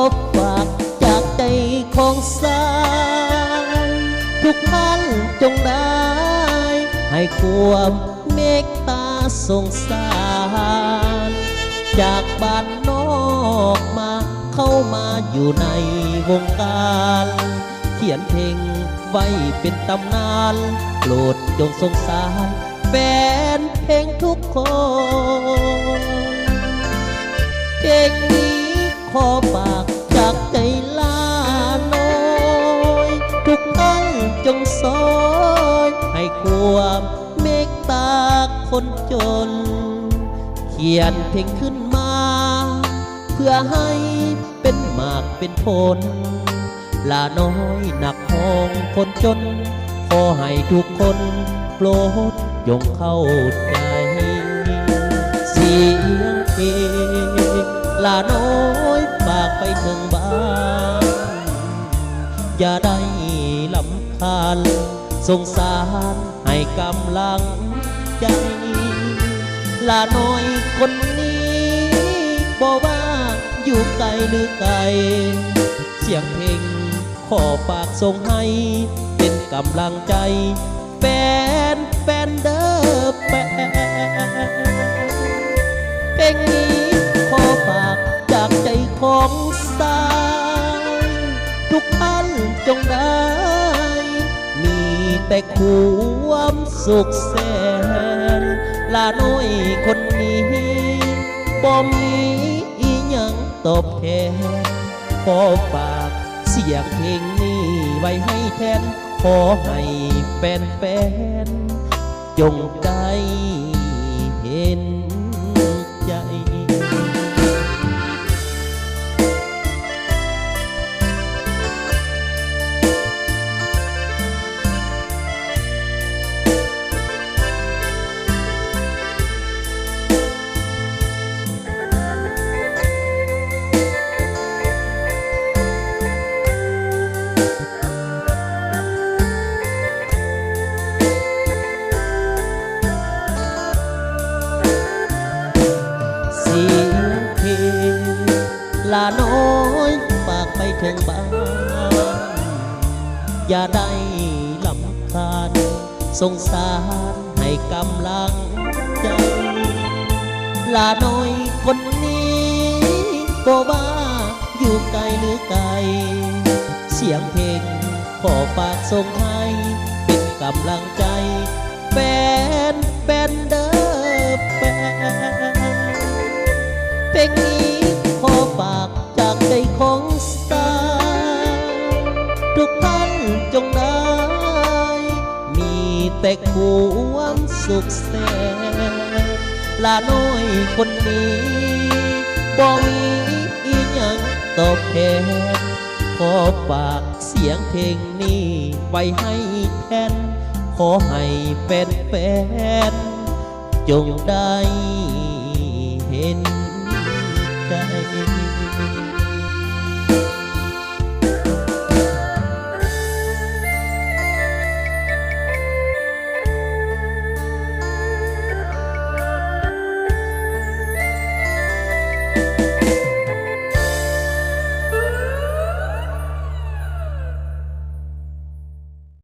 อฝากจากใจของสาวทุกท่านจงได้ให้ความเมตตาสงสารจากบ้านนอกมาเข้ามาอยู่ในวงการเขียนเพลงไว้เป็นตำนานโปรดจงสงสารแฟนเพลงทุกคนเพลงนี้ขอฝากจากใจลาน้อยทุกท่านจงสอยให้ความเมตตาคนจนเขียนเพลงขึ้นมาเพื่อให้เป็นหมากเป็นผลลาน้อยหนักห้องคนจนขอให้ทุกคนโปรดจงเข้าใจเสียงเพลงลาน้อยฝากไปถึงบ้านอย่าได้ลำคาญสงสารให้กำลังใจลาน้อยคนนี้บอกว่าอยู่ไกลหรือไกลเสียงเพลงขอฝากส่งให้เป็นกำลังใจแฟนเด้อแฟนเพลงนี้ขอฝากจากใจของสาวทุกท่านจงได้มีแต่ความสุขแสนลาน้อยคนนี้บ่มีอีหยังตอบแทนขอฝากเสียงเพลงนี้ไว้ให้แทนขอให้แฟนจงได้เห็นใจลาน้อยฝากไปถึงบ้านอย่าได้ลำคาญสงสารให้กำลังใจลาน้อยคนนี้บอกว่าอยู่ไกลหรือไกลเสียงเพลงขอฝากส่งให้เป็นกำลังใจแฟนเด้อแฟนเพลงนี้ขอฝากจากใจของสาวทุกท่านจงได้มีแต่ความสุขแสนลาน้อยคนนี้บ่มีอีหยังตอบแทนขอฝากเสียงเพลงนี้ไว้ให้แทนขอให้แฟนจงได้เห็นใจ